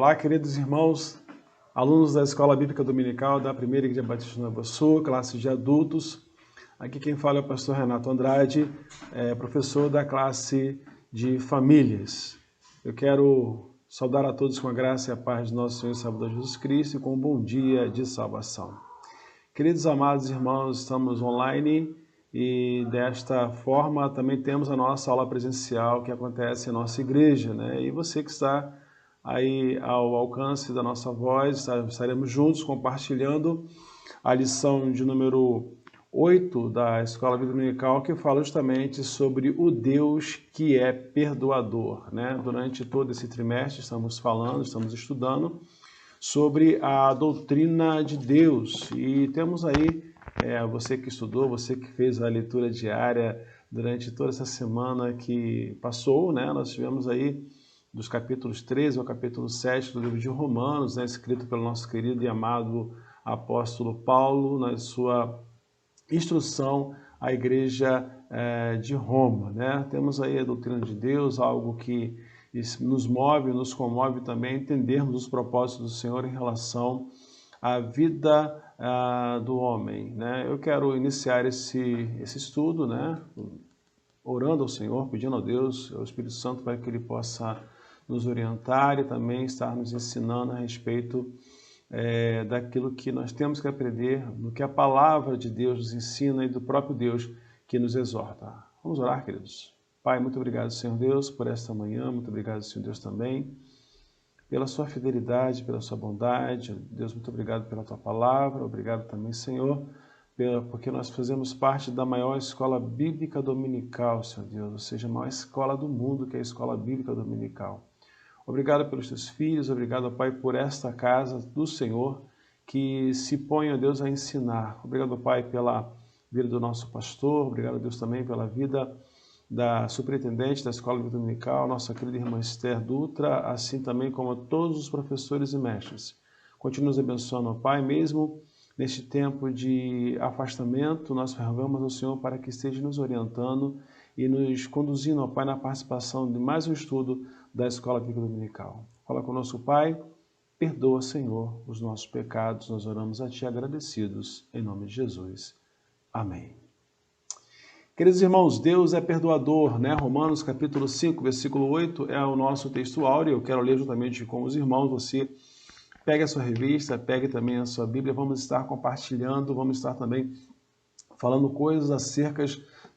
Olá, queridos irmãos, alunos da Escola Bíblica Dominical da Primeira Igreja Batista Nova Sul, classe de adultos. Aqui quem fala é o pastor Renato Andrade, professor da classe de famílias. Eu quero saudar a todos com a graça e a paz de nosso Senhor e Salvador Jesus Cristo e com um bom dia de salvação. Queridos amados irmãos, estamos online e desta forma também temos a nossa aula presencial que acontece em nossa igreja, né? E você que está aí ao alcance da nossa voz, estaremos juntos compartilhando a lição de número 8 da Escola Bíblica Dominical, que fala justamente sobre o Deus que é perdoador, né? Durante todo esse trimestre estamos estudando sobre a doutrina de Deus e temos aí, você que estudou, você que fez a leitura diária durante toda essa semana que passou, né? Nós tivemos aí dos capítulos 13 ao capítulo 7 do livro de Romanos, né? Escrito pelo nosso querido e amado apóstolo Paulo, na sua instrução à igreja de Roma, né? Temos aí a doutrina de Deus, algo que nos move, nos comove também entendermos os propósitos do Senhor em relação à vida do homem, né? Eu quero iniciar esse estudo, né? Orando ao Senhor, pedindo a Deus, ao Espírito Santo, para que Ele possa nos orientar e também estar nos ensinando a respeito daquilo que nós temos que aprender, do que a palavra de Deus nos ensina e do próprio Deus que nos exorta. Vamos orar, queridos. Pai, muito obrigado, Senhor Deus, por esta manhã, muito obrigado, Senhor Deus, também, pela sua fidelidade, pela sua bondade. Deus, muito obrigado pela tua palavra, obrigado também, Senhor, porque nós fazemos parte da maior escola bíblica dominical, Senhor Deus, ou seja, a maior escola do mundo, que é a Escola Bíblica Dominical. Obrigado pelos teus filhos, obrigado, Pai, por esta casa do Senhor, que se põe, ó Deus, a ensinar. Obrigado, Pai, pela vida do nosso pastor, obrigado, Deus, também pela vida da superintendente da Escola Bíblica Dominical, nossa querida irmã Esther Dutra, assim também como todos os professores e mestres. Continua nos abençoando, ó Pai, mesmo neste tempo de afastamento, nós rogamos ao Senhor para que esteja nos orientando e nos conduzindo, ó Pai, na participação de mais um estudo da Escola Bíblica Dominical. Fala conosco, Pai, perdoa, Senhor, os nossos pecados, nós oramos a Ti agradecidos, em nome de Jesus. Amém. Queridos irmãos, Deus é perdoador, né? Romanos capítulo 5, versículo 8 é o nosso texto áureo. Eu quero ler juntamente com os irmãos. Você pegue a sua revista, pegue também a sua Bíblia. Vamos estar compartilhando, vamos estar também falando coisas acerca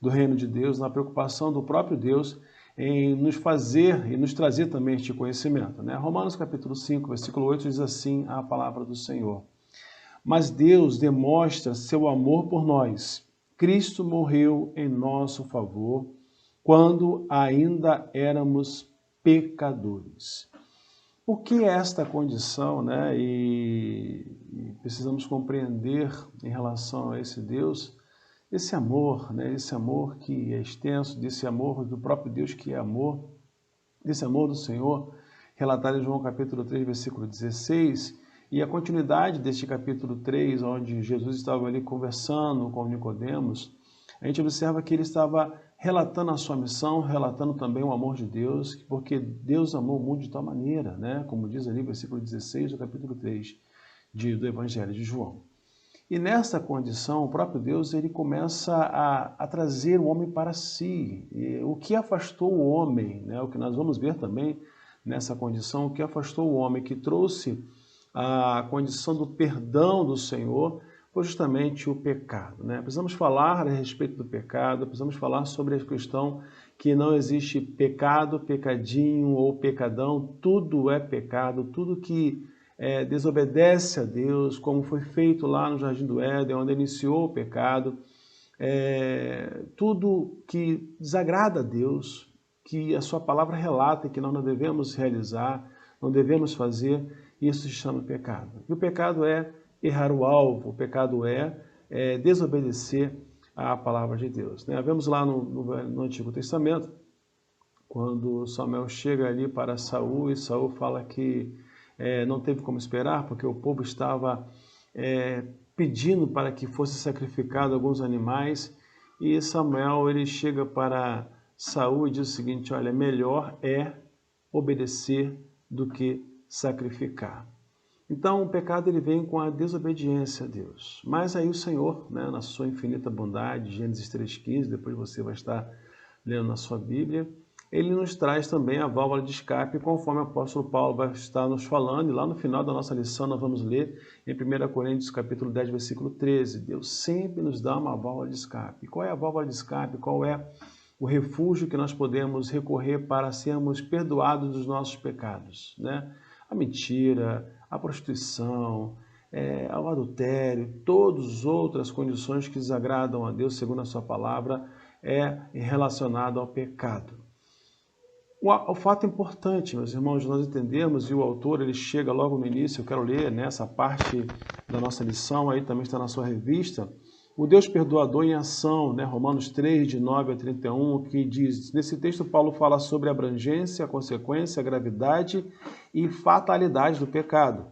do reino de Deus, na preocupação do próprio Deus em nos fazer e nos trazer também este conhecimento, né? Romanos capítulo 5, versículo 8 diz assim a palavra do Senhor. Mas Deus demonstra seu amor por nós. Cristo morreu em nosso favor quando ainda éramos pecadores. O que é esta condição, né? E precisamos compreender em relação a esse Deus, esse amor, né? Esse amor que é extenso, desse amor do próprio Deus que é amor, desse amor do Senhor, relatado em João capítulo 3, versículo 16, e a continuidade deste capítulo 3, onde Jesus estava ali conversando com Nicodemos, a gente observa que ele estava relatando a sua missão, relatando também o amor de Deus, porque Deus amou o mundo de tal maneira, né? Como diz ali, versículo 16 do capítulo 3 do Evangelho de João. E nessa condição, o próprio Deus ele começa a trazer o homem para si. E o que afastou o homem, né? O que nós vamos ver também nessa condição, o que afastou o homem, que trouxe a condição do perdão do Senhor, foi justamente o pecado, né? Precisamos falar a respeito do pecado, precisamos falar sobre a questão que não existe pecado, pecadinho ou pecadão, tudo é pecado, tudo que desobedece a Deus, como foi feito lá no Jardim do Éden, onde iniciou o pecado, tudo que desagrada a Deus, que a sua palavra relata que nós não devemos realizar, não devemos fazer, isso se chama pecado. E o pecado é errar o alvo, o pecado é desobedecer à palavra de Deus, né? Vemos lá no Antigo Testamento, quando Samuel chega ali para Saul, e Saul fala que não teve como esperar, porque o povo estava pedindo para que fosse sacrificado alguns animais, e Samuel ele chega para Saul e diz o seguinte: olha, melhor é obedecer do que sacrificar. Então, o pecado ele vem com a desobediência a Deus. Mas aí o Senhor, né, na sua infinita bondade, Gênesis 3,15, depois você vai estar lendo na sua Bíblia, ele nos traz também a válvula de escape, conforme o apóstolo Paulo vai estar nos falando, e lá no final da nossa lição nós vamos ler em 1 Coríntios capítulo 10, versículo 13. Deus sempre nos dá uma válvula de escape. Qual é a válvula de escape? Qual é o refúgio que nós podemos recorrer para sermos perdoados dos nossos pecados, né? A mentira, a prostituição, o adultério, todas as outras condições que desagradam a Deus, segundo a sua palavra, é relacionado ao pecado. O fato importante, meus irmãos, nós entendemos, e o autor ele chega logo no início, eu quero ler nessa parte da nossa lição, aí também está na sua revista, o Deus perdoador em ação, né? Romanos 3, de 9 a 31, que diz, nesse texto Paulo fala sobre a abrangência, a consequência, a gravidade e fatalidade do pecado.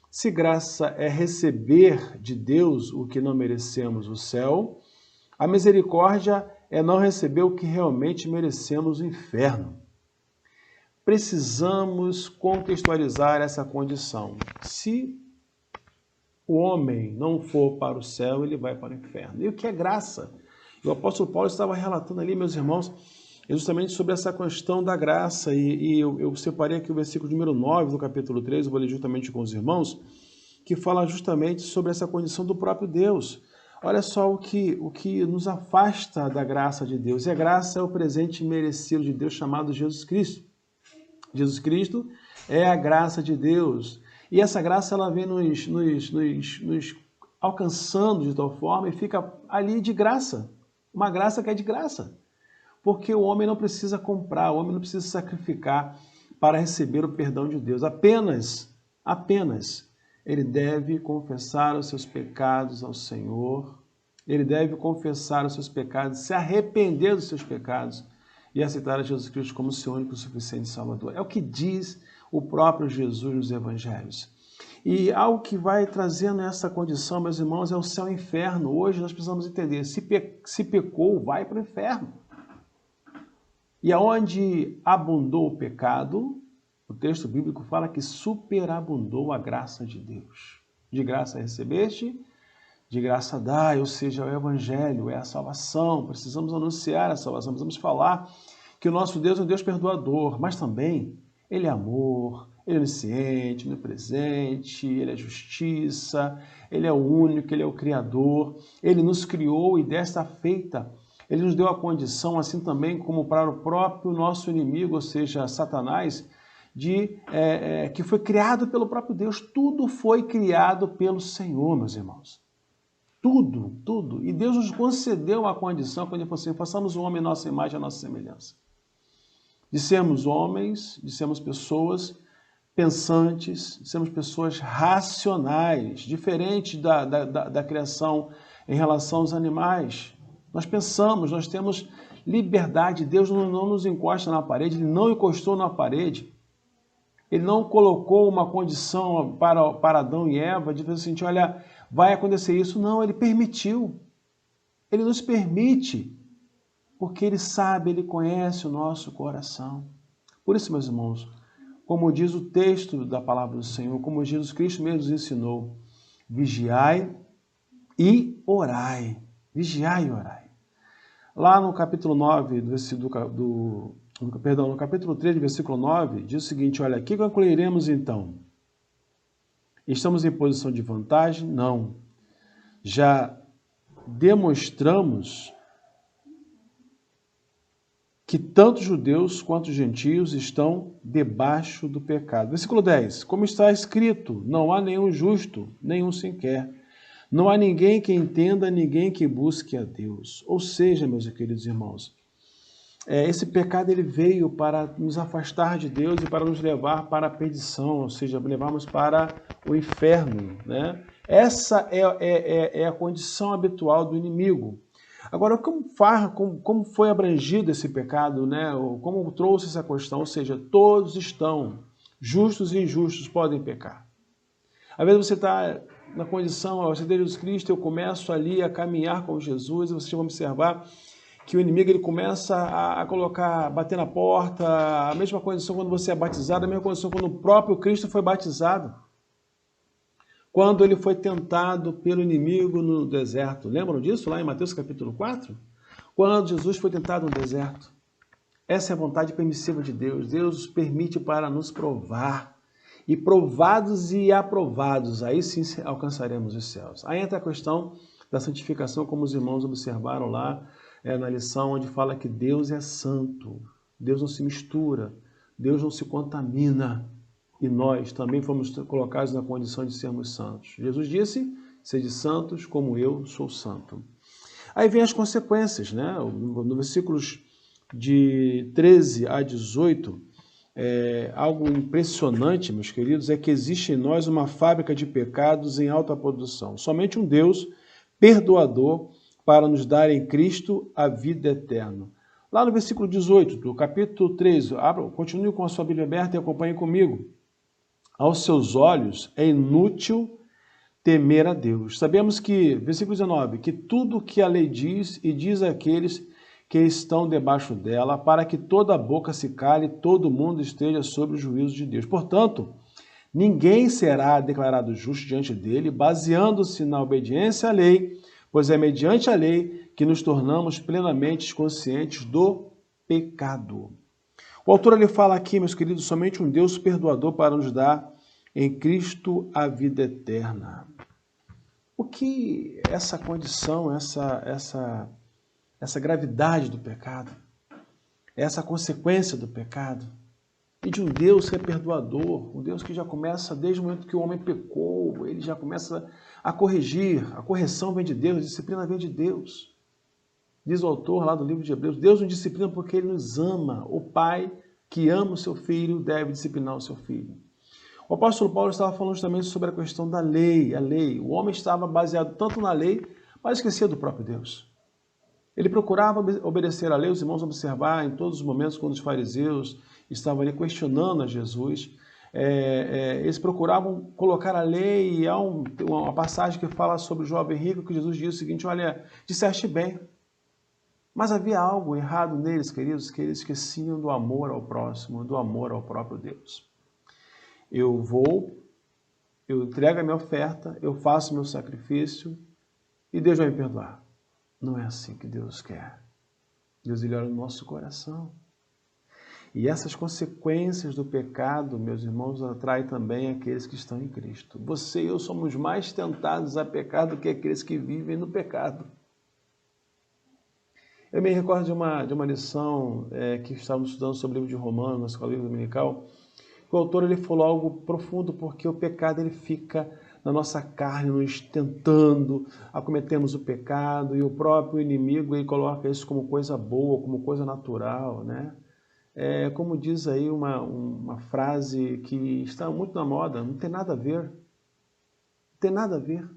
Se graça é receber de Deus o que não merecemos, o céu, a misericórdia é não receber o que realmente merecemos, o inferno. Precisamos contextualizar essa condição. Se o homem não for para o céu, ele vai para o inferno. E o que é graça? E o apóstolo Paulo estava relatando ali, meus irmãos, justamente sobre essa questão da graça. E eu separei aqui o versículo número 9 do capítulo 3, eu vou ler juntamente com os irmãos, que fala justamente sobre essa condição do próprio Deus. Olha só o que nos afasta da graça de Deus. E a graça é o presente merecido de Deus chamado Jesus Cristo. Jesus Cristo é a graça de Deus. E essa graça ela vem nos alcançando de tal forma e fica ali de graça. Uma graça que é de graça. Porque o homem não precisa comprar, o homem não precisa sacrificar para receber o perdão de Deus. Apenas ele deve confessar os seus pecados ao Senhor. Ele deve confessar os seus pecados, se arrepender dos seus pecados e aceitar a Jesus Cristo como seu único e suficiente Salvador. É o que diz o próprio Jesus nos Evangelhos. E algo que vai trazendo essa condição, meus irmãos, é o céu e o inferno. Hoje nós precisamos entender, se pecou, vai para o inferno. E aonde abundou o pecado, o texto bíblico fala que superabundou a graça de Deus. De graça recebeste, de graça dai, ou seja, é o Evangelho, é a salvação. Precisamos anunciar a salvação, precisamos falar que o nosso Deus é um Deus perdoador, mas também Ele é amor, Ele é onisciente, onipresente, Ele é justiça, Ele é o único, Ele é o Criador. Ele nos criou e desta feita Ele nos deu a condição, assim também como para o próprio nosso inimigo, ou seja, Satanás, que foi criado pelo próprio Deus. Tudo foi criado pelo Senhor, meus irmãos. Tudo. E Deus nos concedeu a condição, quando Ele falou assim, façamos o homem à nossa imagem, à nossa semelhança. De sermos homens, de sermos pessoas pensantes, de sermos pessoas racionais, diferente da criação em relação aos animais. Nós pensamos, nós temos liberdade. Deus não nos encosta na parede, Ele não encostou na parede. Ele não colocou uma condição para Adão e Eva de dizer assim, olha, vai acontecer isso. Não, Ele permitiu. Ele nos permite, porque Ele sabe, Ele conhece o nosso coração. Por isso, meus irmãos, como diz o texto da palavra do Senhor, como Jesus Cristo mesmo nos ensinou, vigiai e orai. Vigiai e orai. Lá no capítulo 9, no capítulo 3, versículo 9, diz o seguinte, olha, o que concluiremos então? Estamos em posição de vantagem? Não. Já demonstramos que tanto judeus quanto gentios estão debaixo do pecado. Versículo 10, como está escrito, não há nenhum justo, nenhum sequer. Não há ninguém que entenda, ninguém que busque a Deus. Ou seja, meus queridos irmãos, esse pecado ele veio para nos afastar de Deus e para nos levar para a perdição, ou seja, levarmos para o inferno, né? Essa é a condição habitual do inimigo. Agora, como foi abrangido esse pecado, né? Como trouxe essa questão? Ou seja, todos estão, justos e injustos podem pecar. Às vezes você está na condição, ao aceitar Jesus Cristo, eu começo ali a caminhar com Jesus, e vocês vão observar que o inimigo ele começa a colocar, bater na porta, a mesma condição quando você é batizado, a mesma condição quando o próprio Cristo foi batizado. Quando ele foi tentado pelo inimigo no deserto. Lembram disso lá em Mateus capítulo 4? Quando Jesus foi tentado no deserto. Essa é a vontade permissiva de Deus. Deus os permite para nos provar. E provados e aprovados, aí sim alcançaremos os céus. Aí entra a questão da santificação, como os irmãos observaram lá na lição, onde fala que Deus é santo, Deus não se mistura, Deus não se contamina, e nós também fomos colocados na condição de sermos santos. Jesus disse, sede santos como eu sou santo. Aí vem as consequências, né? No versículos de 13 a 18, algo impressionante, meus queridos, é que existe em nós uma fábrica de pecados em alta produção. Somente um Deus perdoador para nos dar em Cristo a vida eterna. Lá no versículo 18 do capítulo 3, continue com a sua Bíblia aberta e acompanhe comigo. Aos seus olhos é inútil temer a Deus. Sabemos que, versículo 19, que tudo que a lei diz e diz àqueles que estão debaixo dela, para que toda a boca se cale e todo mundo esteja sob o juízo de Deus. Portanto, ninguém será declarado justo diante dele, baseando-se na obediência à lei, pois é mediante a lei que nos tornamos plenamente conscientes do pecado. O autor ele fala aqui, meus queridos, somente um Deus perdoador para nos dar em Cristo a vida eterna. O que essa condição, essa gravidade do pecado, essa consequência do pecado, e de um Deus que é perdoador, um Deus que já começa, desde o momento que o homem pecou, ele já começa a corrigir, a correção vem de Deus, a disciplina vem de Deus. Diz o autor lá do livro de Hebreus, Deus nos disciplina porque Ele nos ama. O pai que ama o seu filho deve disciplinar o seu filho. O apóstolo Paulo estava falando justamente sobre a questão da lei, a lei. O homem estava baseado tanto na lei, mas esquecia do próprio Deus. Ele procurava obedecer a lei, os irmãos observar em todos os momentos quando os fariseus estavam ali questionando a Jesus, eles procuravam colocar a lei, e há uma passagem que fala sobre o jovem rico, que Jesus diz o seguinte, olha, disseste bem, mas havia algo errado neles, queridos, que eles esqueciam do amor ao próximo, do amor ao próprio Deus. Eu entrego a minha oferta, eu faço meu sacrifício e Deus vai me perdoar. Não é assim que Deus quer. Deus ele olha no nosso coração. E essas consequências do pecado, meus irmãos, atraem também aqueles que estão em Cristo. Você e eu somos mais tentados a pecar do que aqueles que vivem no pecado. Eu me recordo de uma lição que estávamos estudando sobre o livro de Romanos, na escola bíblica dominical. O autor ele falou algo profundo, porque o pecado ele fica na nossa carne, nos tentando a cometermos o pecado, e o próprio inimigo ele coloca isso como coisa boa, como coisa natural, né? Como diz aí uma frase que está muito na moda, não tem nada a ver. Não tem nada a ver.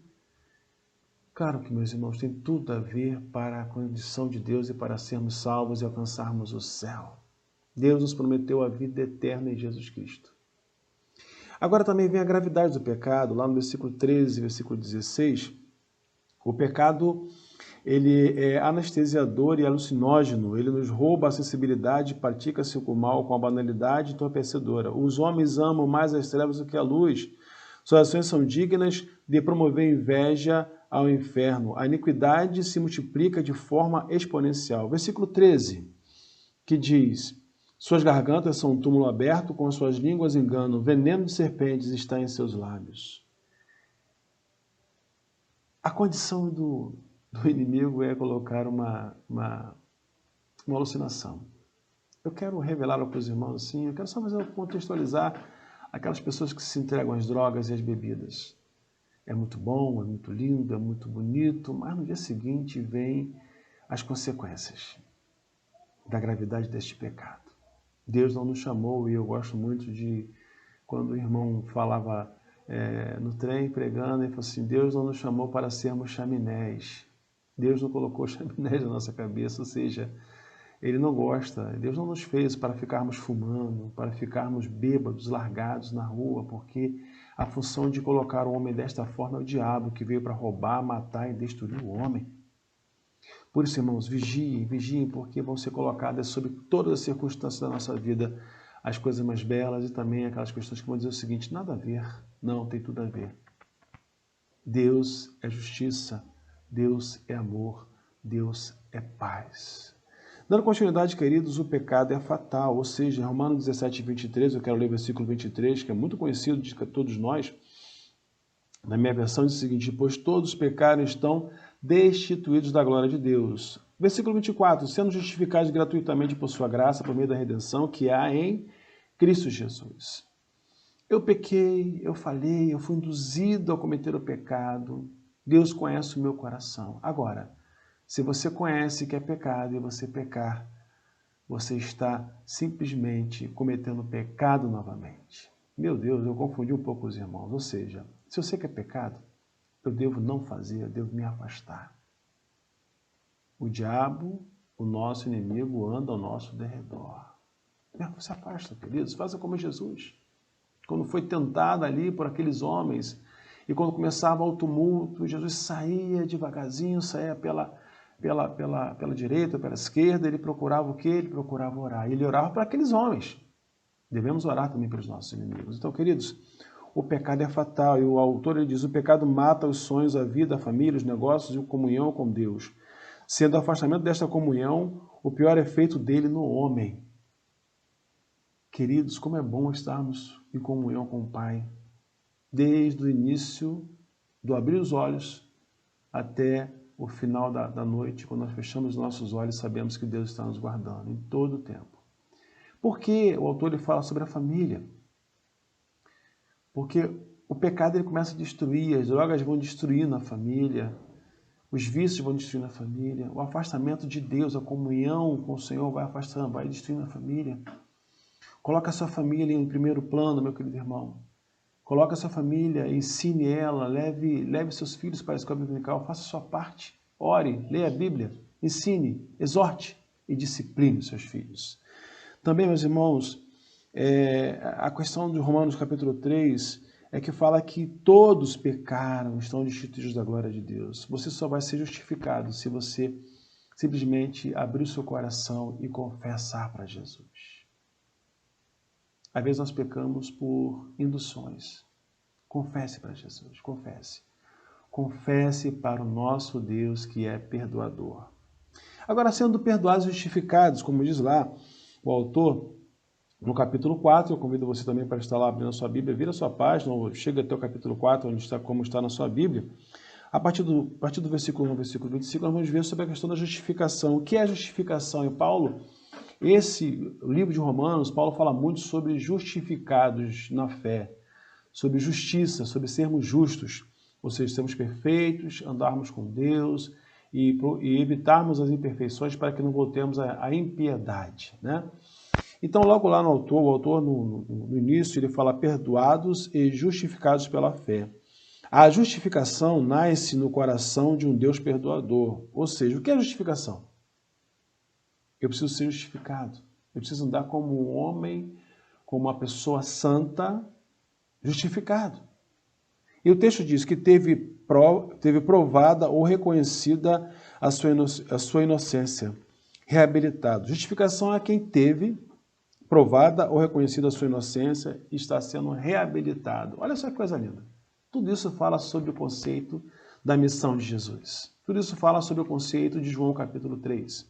Claro que, meus irmãos, tem tudo a ver para a condição de Deus e para sermos salvos e alcançarmos o céu. Deus nos prometeu a vida eterna em Jesus Cristo. Agora também vem a gravidade do pecado, lá no versículo 13, versículo 16. O pecado, ele é anestesiador e alucinógeno, ele nos rouba a sensibilidade, pratica-se o mal com a banalidade entorpecedora. Os homens amam mais as trevas do que a luz. Suas ações são dignas de promover inveja ao inferno. A iniquidade se multiplica de forma exponencial. Versículo 13, que diz, suas gargantas são um túmulo aberto, com as suas línguas engano, veneno de serpentes está em seus lábios. A condição do inimigo é colocar uma alucinação. Eu quero revelar para os irmãos assim, eu quero só contextualizar aquelas pessoas que se entregam às drogas e às bebidas. É muito bom, é muito lindo, é muito bonito, mas no dia seguinte vem as consequências da gravidade deste pecado. Deus não nos chamou, e eu gosto muito de quando o irmão falava no trem pregando, ele falou assim, Deus não nos chamou para sermos chaminés. Deus não colocou chaminés na nossa cabeça, ou seja, Ele não gosta, Deus não nos fez para ficarmos fumando, para ficarmos bêbados, largados na rua, porque a função de colocar o homem desta forma é o diabo, que veio para roubar, matar e destruir o homem. Por isso, irmãos, vigiem, vigiem, porque vão ser colocadas sobre todas as circunstâncias da nossa vida as coisas mais belas e também aquelas questões que vão dizer o seguinte, nada a ver. Não, tem tudo a ver. Deus é justiça, Deus é amor, Deus é paz. Dando continuidade, queridos, o pecado é fatal, ou seja, Romanos 17, 23, eu quero ler o versículo 23, que é muito conhecido de todos nós. Na minha versão diz o seguinte, pois todos pecaram e estão destituídos da glória de Deus. Versículo 24, sendo justificados gratuitamente por sua graça, por meio da redenção que há em Cristo Jesus. Eu pequei, eu falhei, eu fui induzido a cometer o pecado. Deus conhece o meu coração. Agora, se você conhece que é pecado e você pecar, você está simplesmente cometendo pecado novamente. Meu Deus, eu confundi um pouco os irmãos. Ou seja, se eu sei que é pecado, eu devo não fazer, eu devo me afastar. O diabo, o nosso inimigo, anda ao nosso derredor. Se afasta, queridos, faça como Jesus. Quando foi tentado ali por aqueles homens, e quando começava o tumulto, Jesus saía devagarzinho, saía pela direita, pela esquerda, ele procurava o quê? Ele procurava orar. Ele orava para aqueles homens. Devemos orar também pelos nossos inimigos. Então, queridos, o pecado é fatal, e o autor ele diz, o pecado mata os sonhos, a vida, a família, os negócios e a comunhão com Deus. Sendo o afastamento desta comunhão o pior efeito dele no homem. Queridos, como é bom estarmos em comunhão com o Pai, desde o início do abrir os olhos até o final da noite, quando nós fechamos os nossos olhos, sabemos que Deus está nos guardando em todo o tempo. Por que o autor ele fala sobre a família? Porque o pecado ele começa a destruir, as drogas vão destruindo a família, os vícios vão destruindo a família, o afastamento de Deus, a comunhão com o Senhor vai afastando, vai destruindo a família. Coloca a sua família em primeiro plano, meu querido irmão. Coloca a sua família, ensine ela, leve seus filhos para a escola dominical, faça a sua parte, ore, leia a Bíblia, ensine, exorte e discipline os seus filhos. Também, meus irmãos, a questão de Romanos capítulo 3 é que fala que todos pecaram, estão destituídos da glória de Deus. Você só vai ser justificado se você simplesmente abrir o seu coração e confessar para Jesus. Às vezes nós pecamos por induções. Confesse para Jesus, confesse. Confesse para o nosso Deus que é perdoador. Agora, sendo perdoados e justificados, como diz lá o autor, no capítulo 4, eu convido você também para estar lá abrindo a sua Bíblia, vira a sua página, ou chega até o capítulo 4, onde está, como está na sua Bíblia. A partir do versículo 1 ao versículo 25, nós vamos ver sobre a questão da justificação. O que é a justificação? E Paulo, o livro de Romanos, Paulo fala muito sobre justificados na fé, sobre justiça, sobre sermos justos, ou seja, sermos perfeitos, andarmos com Deus e evitarmos as imperfeições para que não voltemos à impiedade, né? Então, logo lá o autor no início, ele fala perdoados e justificados pela fé. A justificação nasce no coração de um Deus perdoador. Ou seja, o que é justificação? Eu preciso ser justificado. Eu preciso andar como um homem, como uma pessoa santa, justificado. E o texto diz que teve provada ou reconhecida a sua inocência, reabilitado. Justificação é quem teve provada ou reconhecida a sua inocência e está sendo reabilitado. Olha só que coisa linda. Tudo isso fala sobre o conceito da missão de Jesus. Tudo isso fala sobre o conceito de João capítulo 3.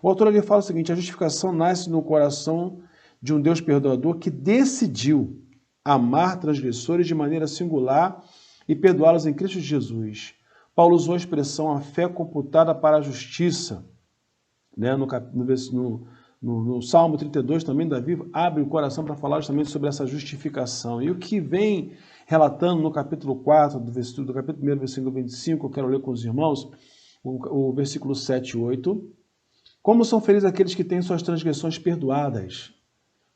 O autor ali fala o seguinte, a justificação nasce no coração de um Deus perdoador que decidiu amar transgressores de maneira singular e perdoá-los em Cristo Jesus. Paulo usou a expressão a fé computada para a justiça. Né? No Salmo 32 também, Davi abre o coração para falar justamente sobre essa justificação. E o que vem relatando no capítulo 4, do capítulo 1, versículo 25, eu quero ler com os irmãos, o versículo 7 e 8. Como são felizes aqueles que têm suas transgressões perdoadas,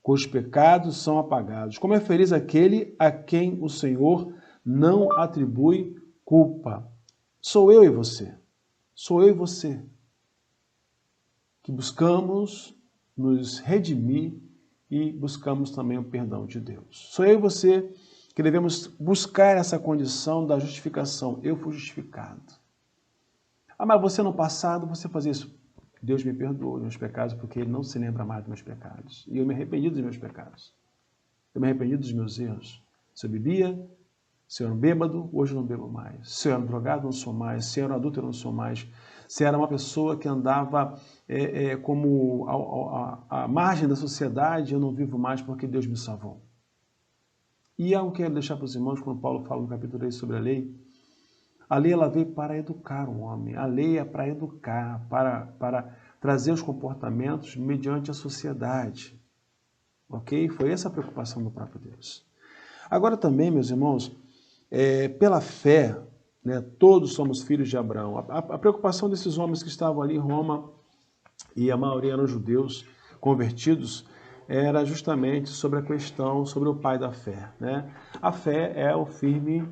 cujos pecados são apagados. Como é feliz aquele a quem o Senhor não atribui culpa. Sou eu e você. Sou eu e você que buscamos nos redimir e buscamos também o perdão de Deus. Sou eu e você que devemos buscar essa condição da justificação. Eu fui justificado. Ah, mas você no passado, você fazia isso. Deus me perdoou os meus pecados, porque Ele não se lembra mais dos meus pecados. E eu me arrependi dos meus pecados. Eu me arrependi dos meus erros. Se eu bebia, se eu era um bêbado, hoje eu não bebo mais. Se eu era um drogado, não sou mais. Se eu era um adulto, eu não sou mais. Se era uma pessoa que andava como a margem da sociedade, eu não vivo mais porque Deus me salvou. E algo que eu quero deixar para os irmãos, quando Paulo fala no capítulo 3 sobre a lei ela veio para educar o homem. A lei é para educar, para trazer os comportamentos mediante a sociedade. Ok? Foi essa a preocupação do próprio Deus. Agora também, meus irmãos, pela fé, né, todos somos filhos de Abraão. A preocupação desses homens que estavam ali em Roma, e a maioria eram judeus convertidos, era justamente sobre a questão, sobre o pai da fé. Né? A fé é o firme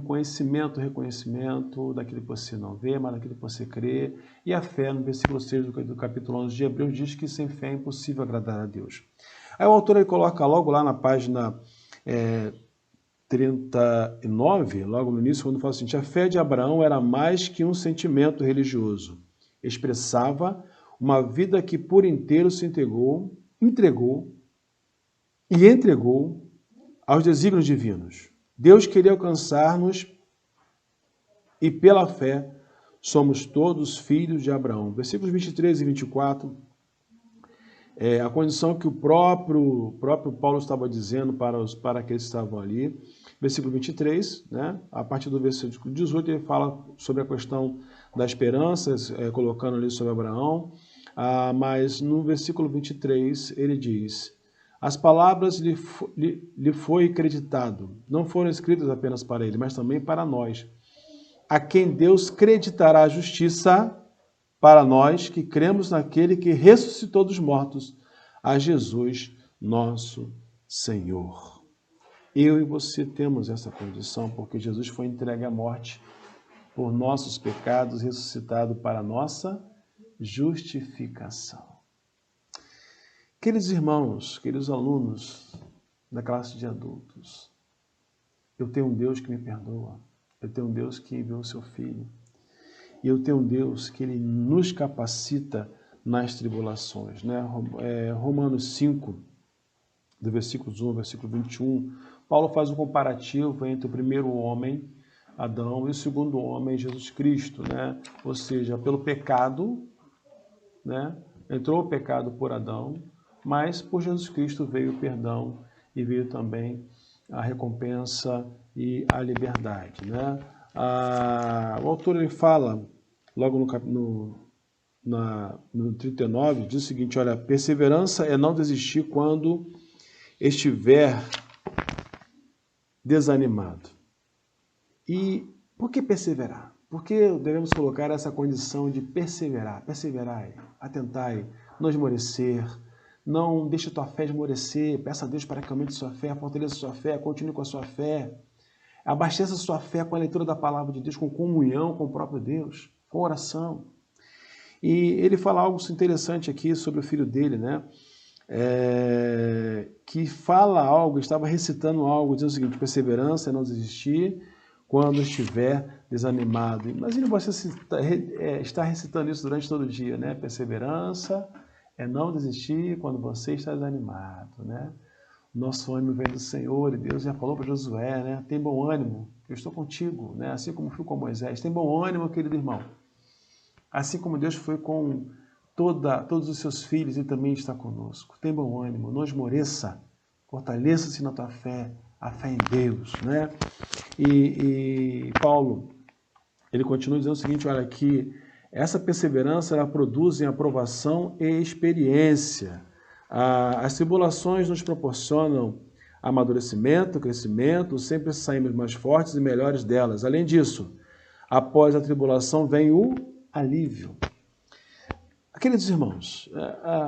conhecimento, reconhecimento daquilo que você não vê, mas daquilo que você crê. E a fé, no versículo 6 do capítulo 11 de Hebreus, diz que sem fé é impossível agradar a Deus. Aí o autor ele coloca logo lá na página 39, logo no início, quando fala assim, a fé de Abraão era mais que um sentimento religioso. Expressava uma vida que por inteiro se entregou aos desígnios divinos. Deus queria alcançar-nos e pela fé somos todos filhos de Abraão. Versículos 23 e 24, a condição que o próprio Paulo estava dizendo para aqueles que estavam ali. Versículo 23, né? A partir do versículo 18, ele fala sobre a questão da esperança, colocando ali sobre Abraão. Mas no versículo 23, ele diz, as palavras lhe foi creditado, não foram escritas apenas para ele, mas também para nós, a quem Deus creditará a justiça para nós que cremos naquele que ressuscitou dos mortos, a Jesus, nosso Senhor. Eu e você temos essa condição, porque Jesus foi entregue à morte por nossos pecados, ressuscitado para a nossa justificação. Queridos irmãos, queridos alunos da classe de adultos, eu tenho um Deus que me perdoa, eu tenho um Deus que enviou o seu Filho, e eu tenho um Deus que Ele nos capacita nas tribulações. Né? Romanos 5, do versículo 1 ao versículo 21, Paulo faz um comparativo entre o primeiro homem, Adão, e o segundo homem, Jesus Cristo. Né? Ou seja, pelo pecado, né? Entrou o pecado por Adão, mas por Jesus Cristo veio o perdão e veio também a recompensa e a liberdade. Né? O autor ele fala, logo no 39, diz o seguinte, olha, perseverança é não desistir quando estiver desanimado. E por que perseverar? Por que devemos colocar essa condição de perseverar? Perseverai, atentai, não esmorecer, não deixe a tua fé esmorecer, peça a Deus para que aumente sua fé, fortaleça sua fé, continue com a sua fé, abasteça a sua fé com a leitura da palavra de Deus, com comunhão com o próprio Deus, com oração. E ele fala algo interessante aqui sobre o filho dele, né? Que fala algo, estava recitando algo, dizendo o seguinte, perseverança é não desistir quando estiver desanimado. Imagine você estar recitando isso durante todo o dia, né? Perseverança é não desistir quando você está desanimado, né? Nosso ânimo vem do Senhor, e Deus já falou para Josué, né? Tem bom ânimo, eu estou contigo, né? Assim como fui com Moisés. Tem bom ânimo, querido irmão. Assim como Deus foi com todos os seus filhos e também está conosco. Tem bom ânimo, não esmoreça, fortaleça-se na tua fé, a fé em Deus, né? E Paulo, ele continua dizendo o seguinte, olha, que essa perseverança ela produz em aprovação e experiência. As tribulações nos proporcionam amadurecimento, crescimento, sempre saímos mais fortes e melhores delas. Além disso, após a tribulação vem o alívio. Queridos irmãos,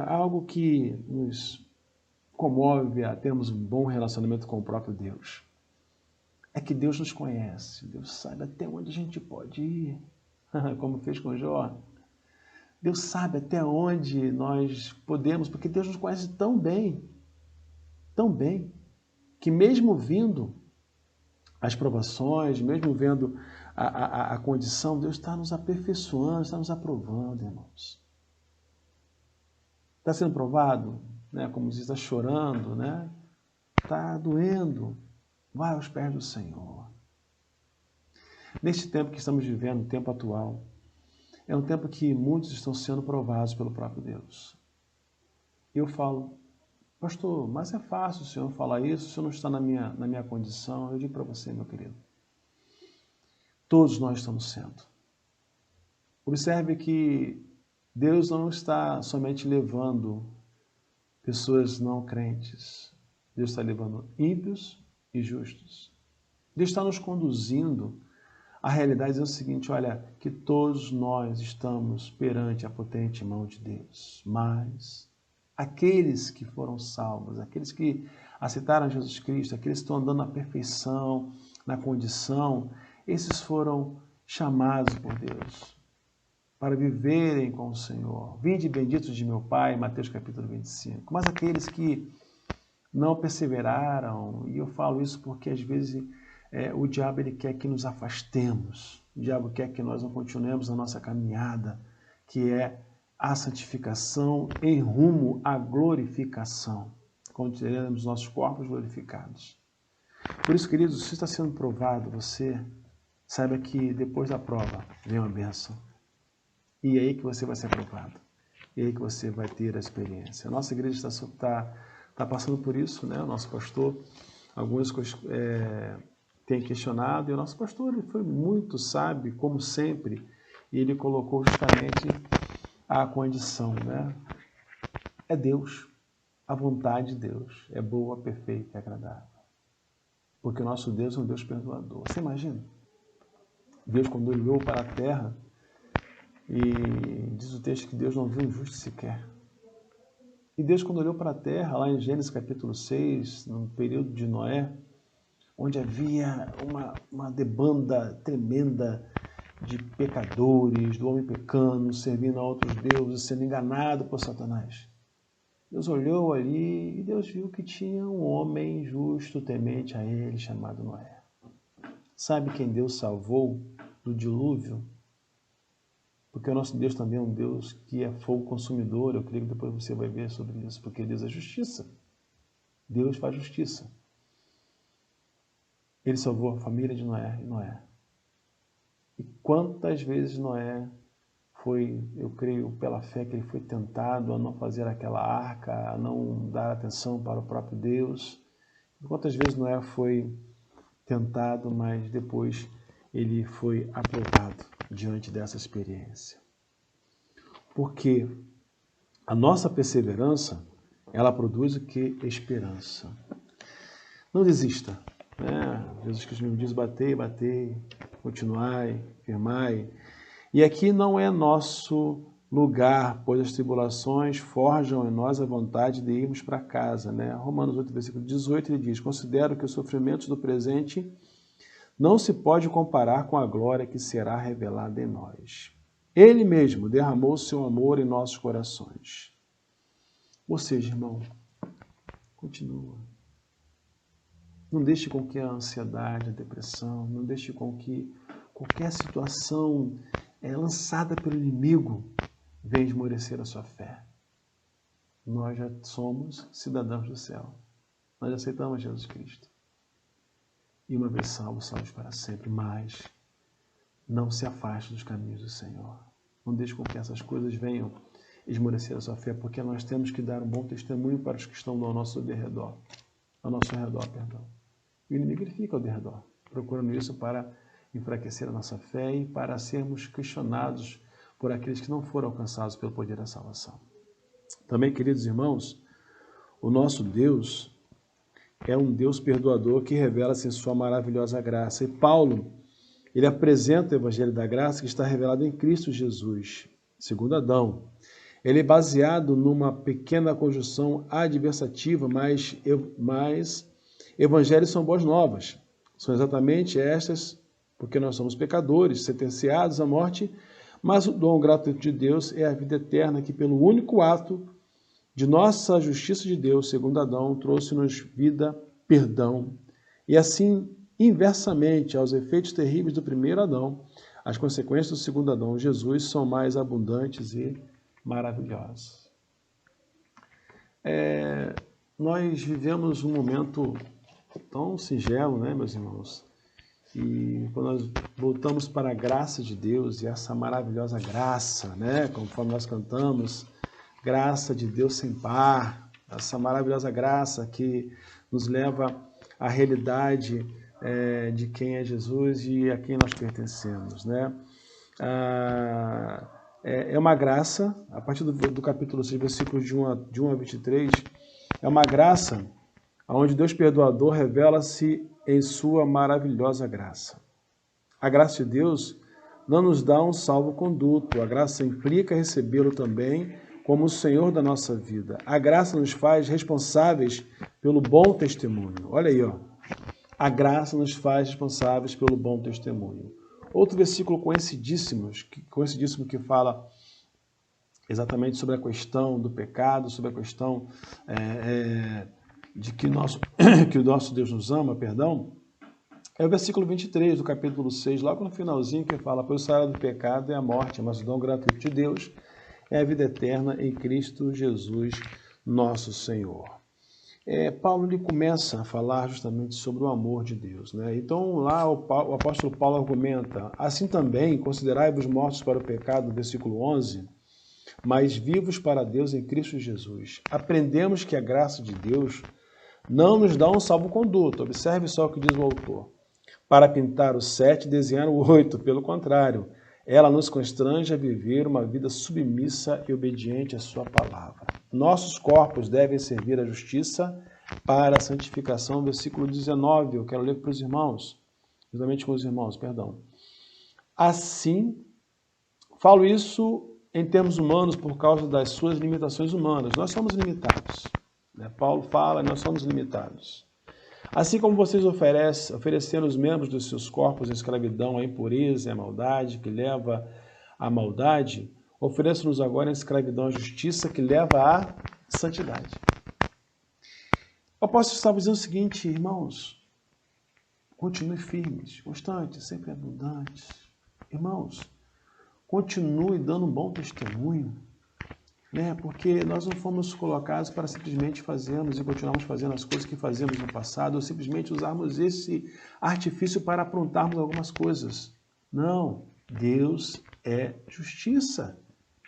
algo que nos comove a termos um bom relacionamento com o próprio Deus é que Deus nos conhece, Deus sabe até onde a gente pode ir, como fez com Jó. Deus sabe até onde nós podemos, porque Deus nos conhece tão bem, que mesmo vindo as provações, mesmo vendo a condição, Deus está nos aperfeiçoando, está nos aprovando, irmãos. Está sendo provado, né? Como diz, está chorando, né? Está doendo. Vai aos pés do Senhor. Neste tempo que estamos vivendo, o tempo atual, é um tempo que muitos estão sendo provados pelo próprio Deus. E eu falo, pastor, mas é fácil o senhor falar isso, o senhor não está na minha condição. Eu digo para você, meu querido, todos nós estamos sendo. Observe que Deus não está somente levando pessoas não crentes. Deus está levando ímpios e justos. Deus está nos conduzindo. A realidade é o seguinte, olha, que todos nós estamos perante a potente mão de Deus, mas aqueles que foram salvos, aqueles que aceitaram Jesus Cristo, aqueles que estão andando na perfeição, na condição, esses foram chamados por Deus para viverem com o Senhor. Vinde benditos de meu Pai, Mateus capítulo 25. Mas aqueles que não perseveraram, e eu falo isso porque às vezes o diabo ele quer que nos afastemos, o diabo quer que nós não continuemos a nossa caminhada, que é a santificação em rumo à glorificação, quando teremos nossos corpos glorificados. Por isso, queridos, se está sendo provado, você saiba que depois da prova vem uma bênção. E é aí que você vai ser aprovado. E é aí que você vai ter a experiência. A nossa igreja está passando por isso, né? O nosso pastor, algumas coisas tem questionado, e o nosso pastor ele foi muito sábio, como sempre, e ele colocou justamente a condição, né? É Deus, a vontade de Deus é boa, perfeita e agradável. Porque o nosso Deus é um Deus perdoador. Você imagina? Deus, quando olhou para a terra, e diz o texto que Deus não viu um justo sequer. E Deus, quando olhou para a terra, lá em Gênesis capítulo 6, no período de Noé, onde havia uma debanda tremenda de pecadores, do homem pecando, servindo a outros deuses, sendo enganado por Satanás. Deus olhou ali e Deus viu que tinha um homem justo, temente a ele, chamado Noé. Sabe quem Deus salvou do dilúvio? Porque o nosso Deus também é um Deus que é fogo consumidor. Eu creio que depois você vai ver sobre isso, porque Deus é justiça. Deus faz justiça. Ele salvou a família de Noé. E quantas vezes Noé foi, eu creio, pela fé que ele foi tentado a não fazer aquela arca, a não dar atenção para o próprio Deus. E quantas vezes Noé foi tentado, mas depois ele foi aprovado diante dessa experiência. Porque a nossa perseverança, ela produz o que? Esperança. Não desista. Né? Jesus Cristo me diz, batei, continuai, firmai. E aqui não é nosso lugar, pois as tribulações forjam em nós a vontade de irmos para casa. Né? Romanos 8, versículo 18, ele diz, considero que os sofrimentos do presente não se pode comparar com a glória que será revelada em nós. Ele mesmo derramou seu amor em nossos corações. Ou seja, irmão, continua. Não deixe com que a ansiedade, a depressão, não deixe com que qualquer situação lançada pelo inimigo venha esmorecer a sua fé. Nós já somos cidadãos do céu. Nós aceitamos Jesus Cristo. E uma vez salvos para sempre, mas não se afaste dos caminhos do Senhor. Não deixe com que essas coisas venham esmorecer a sua fé, porque nós temos que dar um bom testemunho para os que estão ao nosso redor. Ao nosso redor, perdão. O inimigo ele fica ao redor, procurando isso para enfraquecer a nossa fé e para sermos questionados por aqueles que não foram alcançados pelo poder da salvação. Também, queridos irmãos, o nosso Deus é um Deus perdoador que revela-se em sua maravilhosa graça. E Paulo, ele apresenta o Evangelho da Graça que está revelado em Cristo Jesus, segundo Adão. Ele é baseado numa pequena conjunção adversativa, mas evangelhos são boas novas. São exatamente estas, porque nós somos pecadores, sentenciados à morte, mas o dom gratuito de Deus é a vida eterna, que pelo único ato de nossa justiça de Deus, segundo Adão, trouxe-nos vida, perdão. E assim inversamente aos efeitos terríveis do primeiro Adão, as consequências do segundo Adão, Jesus, são mais abundantes e maravilhosas. Nós vivemos um momento tão singelo, né, meus irmãos? E quando nós voltamos para a graça de Deus e essa maravilhosa graça, né, conforme nós cantamos, graça de Deus sem par, essa maravilhosa graça que nos leva à realidade de quem é Jesus e a quem nós pertencemos, né? É uma graça, a partir do capítulo 6, versículos de 1 a 23, é uma graça onde Deus perdoador revela-se em sua maravilhosa graça. A graça de Deus não nos dá um salvo-conduto, a graça implica recebê-lo também como o Senhor da nossa vida. A graça nos faz responsáveis pelo bom testemunho. Olha aí, ó. A graça nos faz responsáveis pelo bom testemunho. Outro versículo conhecidíssimo que fala exatamente sobre a questão do pecado, sobre a questão de que o nosso Deus nos ama, perdão, é o versículo 23 do capítulo 6, logo no finalzinho, que fala: pois o salário do pecado é a morte, mas o dom gratuito de Deus é a vida eterna em Cristo Jesus, nosso Senhor. Paulo ele começa a falar justamente sobre o amor de Deus, né? Então lá o apóstolo Paulo argumenta: assim também considerai-vos mortos para o pecado, versículo 11, mas vivos para Deus em Cristo Jesus. Aprendemos que a graça de Deus não nos dá um salvo-conduto, observe só o que diz o autor, para pintar o 7 e desenhar o 8, pelo contrário, ela nos constrange a viver uma vida submissa e obediente à sua palavra. Nossos corpos devem servir à justiça para a santificação, versículo 19, eu quero ler para os irmãos, justamente com os irmãos, perdão. Assim, falo isso em termos humanos por causa das suas limitações humanas. Nós somos limitados. Paulo fala, nós somos limitados. Assim como vocês ofereceram os membros dos seus corpos à escravidão, à impureza e à maldade, que leva à maldade, ofereçam-nos agora a escravidão à justiça, que leva à santidade. O apóstolo estava dizendo o seguinte: irmãos, continue firmes, constantes, sempre abundantes. Irmãos, continue dando um bom testemunho, porque nós não fomos colocados para simplesmente fazermos e continuarmos fazendo as coisas que fazíamos no passado, ou simplesmente usarmos esse artifício para aprontarmos algumas coisas. Não, Deus é justiça,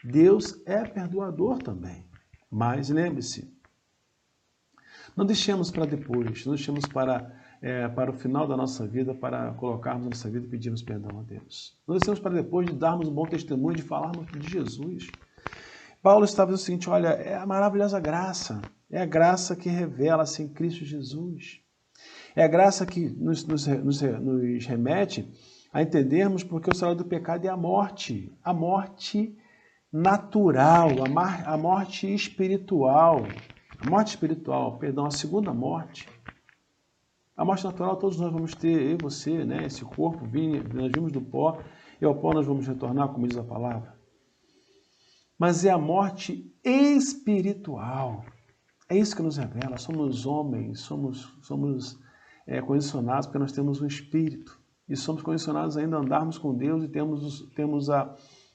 Deus é perdoador também. Mas lembre-se, não deixemos para depois, não deixemos para o final da nossa vida, para colocarmos a nossa vida e pedirmos perdão a Deus. Não deixemos para depois de darmos um bom testemunho, de falarmos de Jesus. Paulo estava dizendo o seguinte: olha, é a maravilhosa graça, é a graça que revela-se em Cristo Jesus. É a graça que nos remete a entendermos porque o salário do pecado é a morte natural, a morte espiritual, a segunda morte. A morte natural todos nós vamos ter, eu e você, né? Esse corpo, nós vimos do pó, e ao pó nós vamos retornar, como diz a palavra. Mas é a morte espiritual. É isso que nos revela. Somos homens, somos condicionados porque nós temos um espírito. E somos condicionados ainda a andarmos com Deus e temos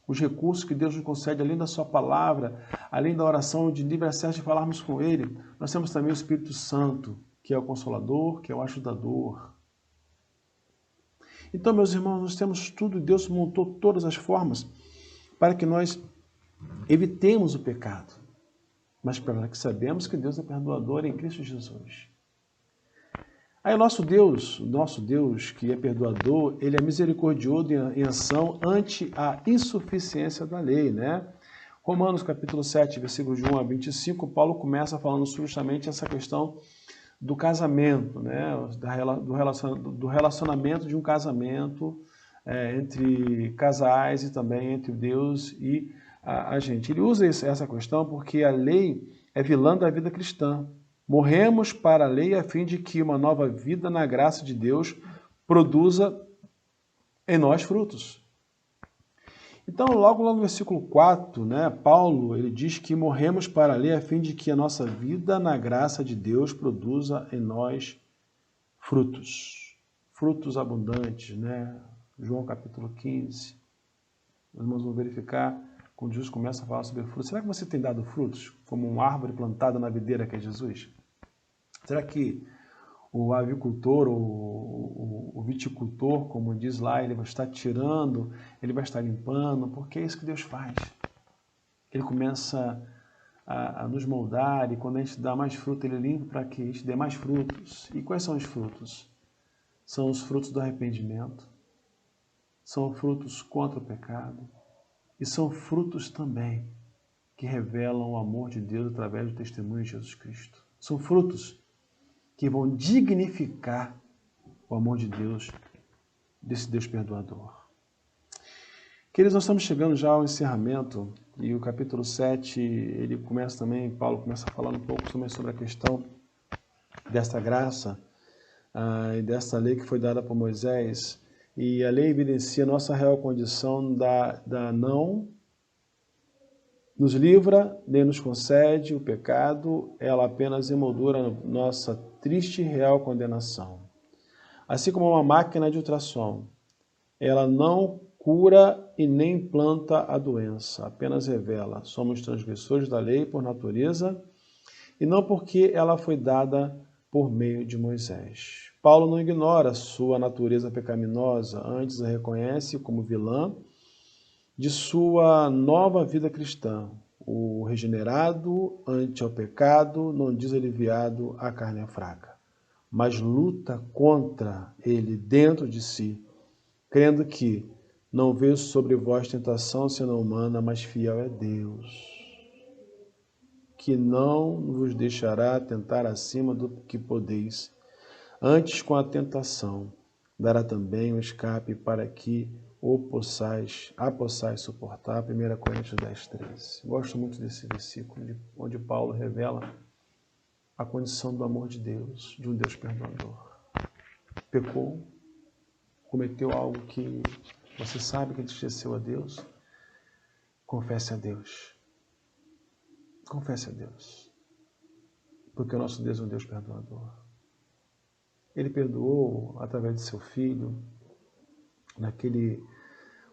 os recursos que Deus nos concede, além da sua palavra, além da oração de livre acesso de falarmos com Ele. Nós temos também o Espírito Santo, que é o Consolador, que é o Ajudador. Então, meus irmãos, nós temos tudo e Deus montou todas as formas para que nós evitemos o pecado, mas para que sabemos que Deus é perdoador em Cristo Jesus. Aí o nosso Deus que é perdoador, ele é misericordioso em ação ante a insuficiência da lei, né? Romanos capítulo 7, versículos de 1 a 25, Paulo começa falando justamente essa questão do casamento, né? Do relacionamento de um casamento entre casais e também entre Deus e a gente. Ele usa essa questão porque a lei é vilã da vida cristã. Morremos para a lei a fim de que uma nova vida na graça de Deus produza em nós frutos. Então, logo lá no versículo 4, né, Paulo ele diz que morremos para a lei a fim de que a nossa vida na graça de Deus produza em nós frutos. frutos abundantes, né? João capítulo 15. Nós vamos verificar quando Jesus começa a falar sobre frutos. Será que você tem dado frutos como uma árvore plantada na videira que é Jesus? Será que o avicultor, o viticultor, como diz lá, ele vai estar tirando, ele vai estar limpando, porque é isso que Deus faz. Ele começa a nos moldar, e quando a gente dá mais fruto, ele limpa para que a gente dê mais frutos. E quais são os frutos? São os frutos do arrependimento, são frutos contra o pecado, e são frutos também que revelam o amor de Deus através do testemunho de Jesus Cristo. São frutos que vão dignificar o amor de Deus, desse Deus perdoador. Queridos, nós estamos chegando já ao encerramento, e o capítulo 7, ele começa também, Paulo começa a falar um pouco também sobre a questão desta graça e desta lei que foi dada por Moisés, e a lei evidencia a nossa real condição da não nos livra, nem nos concede o pecado, ela apenas emoldura nossa triste e real condenação. Assim como uma máquina de ultrassom, ela não cura e nem implanta a doença, apenas revela. Somos transgressores da lei por natureza e não porque ela foi dada por meio de Moisés. Paulo não ignora sua natureza pecaminosa, antes a reconhece como vilã de sua nova vida cristã. O regenerado ante ao pecado não diz aliviado, a carne é fraca, mas luta contra ele dentro de si, crendo que não veio sobre vós tentação senão humana, mas fiel é Deus, que não vos deixará tentar acima do que podeis. Antes, com a tentação, dará também o escape para que a possais suportar. 1 Coríntios 10, 13. Gosto muito desse versículo, onde Paulo revela a condição do amor de Deus, de um Deus perdoador. Pecou, cometeu algo que você sabe que entristeceu a Deus, confesse a Deus. Confesse a Deus. Porque o nosso Deus é um Deus perdoador. Ele perdoou através de seu Filho,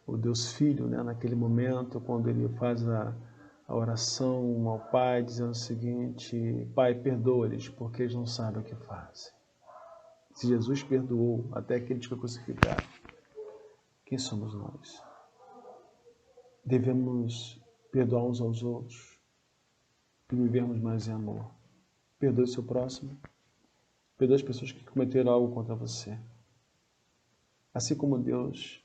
o Deus Filho, né, naquele momento, quando ele faz a oração ao Pai, dizendo o seguinte: Pai, perdoa-lhes, porque eles não sabem o que fazem. Se Jesus perdoou até aquele que foi crucificado, quem somos nós? Devemos perdoar uns aos outros e vivermos mais em amor. Perdoe o seu próximo. Perdoe as pessoas que cometeram algo contra você. Assim como Deus,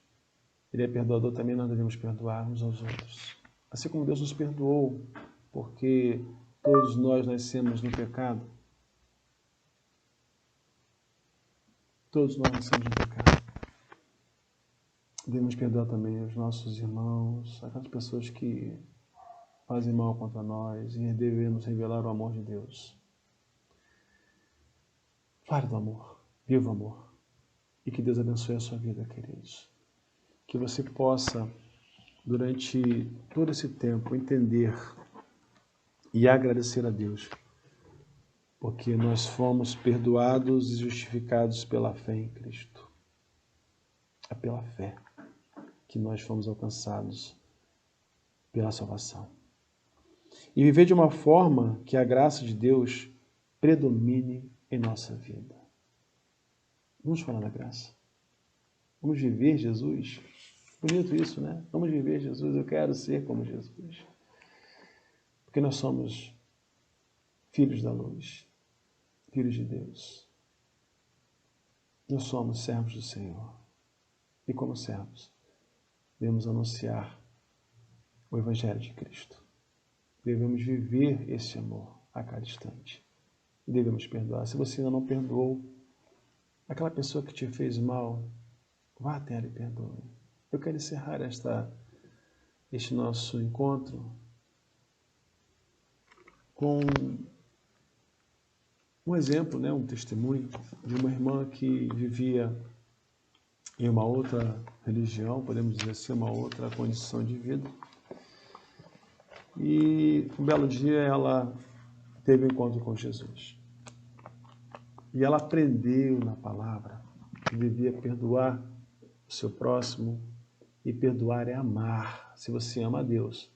Ele é perdoador, também nós devemos perdoar uns aos outros. Assim como Deus nos perdoou, porque todos nós nascemos no pecado. Todos nós nascemos no pecado. Devemos perdoar também os nossos irmãos, aquelas pessoas que fazem mal contra nós, e devemos revelar o amor de Deus. Fale do amor, viva o amor. E que Deus abençoe a sua vida, queridos. Que você possa, durante todo esse tempo, entender e agradecer a Deus, porque nós fomos perdoados e justificados pela fé em Cristo. É pela fé que nós fomos alcançados pela salvação. E viver de uma forma que a graça de Deus predomine em nossa vida. Vamos falar da graça. Vamos viver Jesus. Bonito isso, né? Vamos viver Jesus. Eu quero ser como Jesus. Porque nós somos filhos da luz, filhos de Deus. Nós somos servos do Senhor. E como servos, devemos anunciar o Evangelho de Cristo. Devemos viver esse amor a cada instante. E devemos perdoar. Se você ainda não perdoou aquela pessoa que te fez mal, vá até ela e perdoe. Eu quero encerrar este nosso encontro com um exemplo, né, um testemunho de uma irmã que vivia em uma outra religião, podemos dizer assim, uma outra condição de vida. E um belo dia ela teve um encontro com Jesus. E ela aprendeu na palavra que devia perdoar o seu próximo, e perdoar é amar. Se você ama a Deus,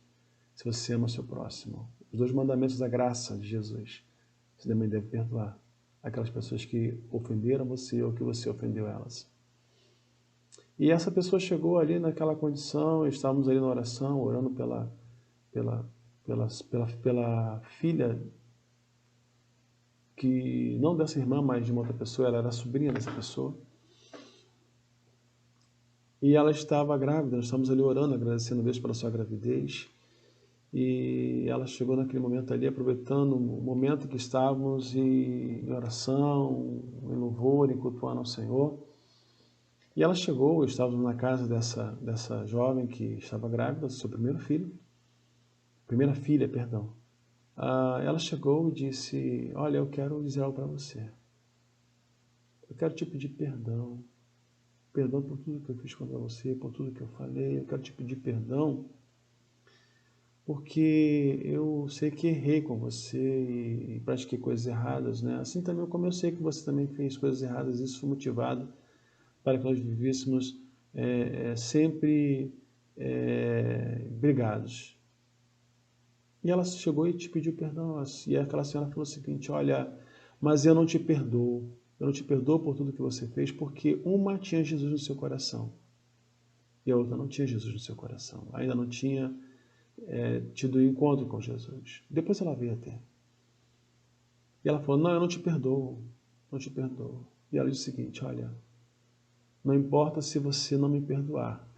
se você ama o seu próximo, os 2 mandamentos da graça de Jesus, você também deve perdoar aquelas pessoas que ofenderam você ou que você ofendeu elas. E essa pessoa chegou ali naquela condição, estávamos ali na oração, orando pela filha, que não dessa irmã, mas de uma outra pessoa, ela era sobrinha dessa pessoa. E ela estava grávida, nós estamos ali orando, agradecendo a Deus pela sua gravidez. E ela chegou naquele momento ali, aproveitando o momento que estávamos em oração, em louvor, em cultuando ao Senhor. E ela chegou, estávamos na casa dessa jovem que estava grávida, do seu primeira filha, perdão. Ela chegou e disse: olha, eu quero dizer algo para você. Eu quero te pedir perdão. Perdão por tudo que eu fiz contra você, por tudo que eu falei. Eu quero te pedir perdão porque eu sei que errei com você e pratiquei coisas erradas, né? Assim também como eu sei que você também fez coisas erradas, isso foi motivado para que nós vivêssemos sempre brigados. E ela chegou e te pediu perdão, e aquela senhora falou o seguinte: olha, mas eu não te perdoo. Eu não te perdoo por tudo que você fez, porque uma tinha Jesus no seu coração e a outra não tinha Jesus no seu coração. Ainda não tinha tido encontro com Jesus. Depois ela veio até. E ela falou: não, eu não te perdoo. Não te perdoo. E ela disse o seguinte: olha, não importa se você não me perdoar.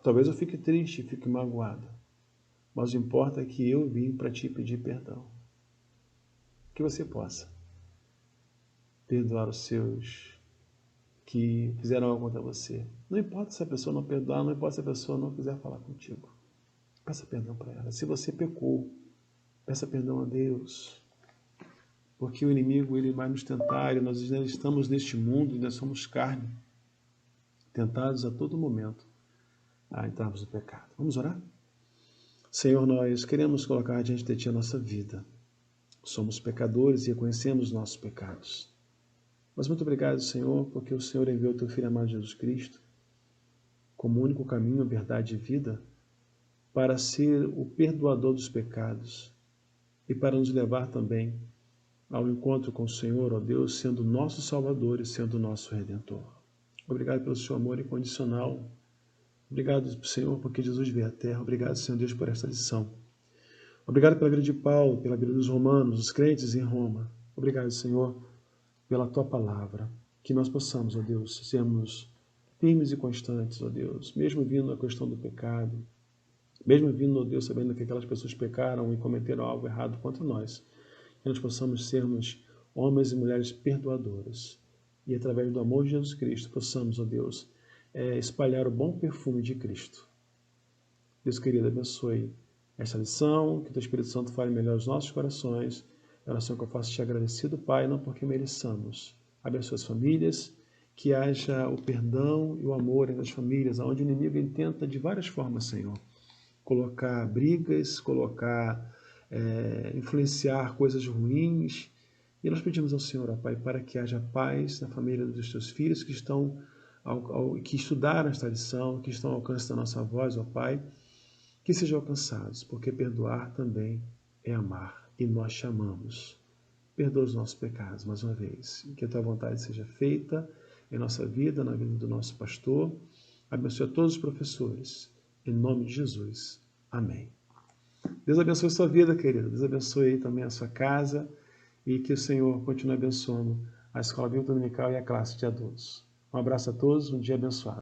Talvez eu fique triste, fique magoada. Mas o que importa é que eu vim para te pedir perdão. Que você possa perdoar os seus que fizeram algo contra você. Não importa se a pessoa não perdoar, não importa se a pessoa não quiser falar contigo. Peça perdão para ela. Se você pecou, peça perdão a Deus. Porque o inimigo ele vai nos tentar, e nós estamos neste mundo, nós somos carne, tentados a todo momento a entrarmos no pecado. Vamos orar? Senhor, nós queremos colocar diante de Ti a nossa vida. Somos pecadores e reconhecemos nossos pecados. Mas muito obrigado, Senhor, porque o Senhor enviou o Teu Filho amado Jesus Cristo como único caminho, verdade e vida, para ser o perdoador dos pecados e para nos levar também ao encontro com o Senhor, ó Deus, sendo nosso Salvador e sendo nosso Redentor. Obrigado pelo seu amor incondicional. Obrigado, Senhor, porque Jesus veio à terra. Obrigado, Senhor Deus, por esta lição. Obrigado pela vida de Paulo, pela vida dos romanos, dos crentes em Roma. Obrigado, Senhor, pela Tua palavra. Que nós possamos, ó Deus, sermos firmes e constantes, ó Deus, mesmo vindo a questão do pecado, mesmo vindo, ó Deus, sabendo que aquelas pessoas pecaram e cometeram algo errado contra nós, que nós possamos sermos homens e mulheres perdoadores e, através do amor de Jesus Cristo, possamos, ó Deus, espalhar o bom perfume de Cristo. Deus querido, abençoe esta lição, que o Teu Espírito Santo fale melhor aos nossos corações. É a oração que eu faço te agradecido, Pai, não porque mereçamos. Abençoe as famílias, que haja o perdão e o amor entre as famílias, onde o inimigo tenta de várias formas, Senhor, colocar brigas, influenciar coisas ruins. E nós pedimos ao Senhor, ó Pai, para que haja paz na família dos Teus filhos que que estudaram esta lição, que estão ao alcance da nossa voz, ó Pai, que sejam alcançados, porque perdoar também é amar, e nós chamamos. Perdoa os nossos pecados, mais uma vez, que a Tua vontade seja feita em nossa vida, na vida do nosso pastor. Abençoe a todos os professores, em nome de Jesus. Amém. Deus abençoe a sua vida, querido. Deus abençoe também a sua casa e que o Senhor continue abençoando a Escola Bíblica Dominical e a classe de adultos. Um abraço a todos, um dia abençoado.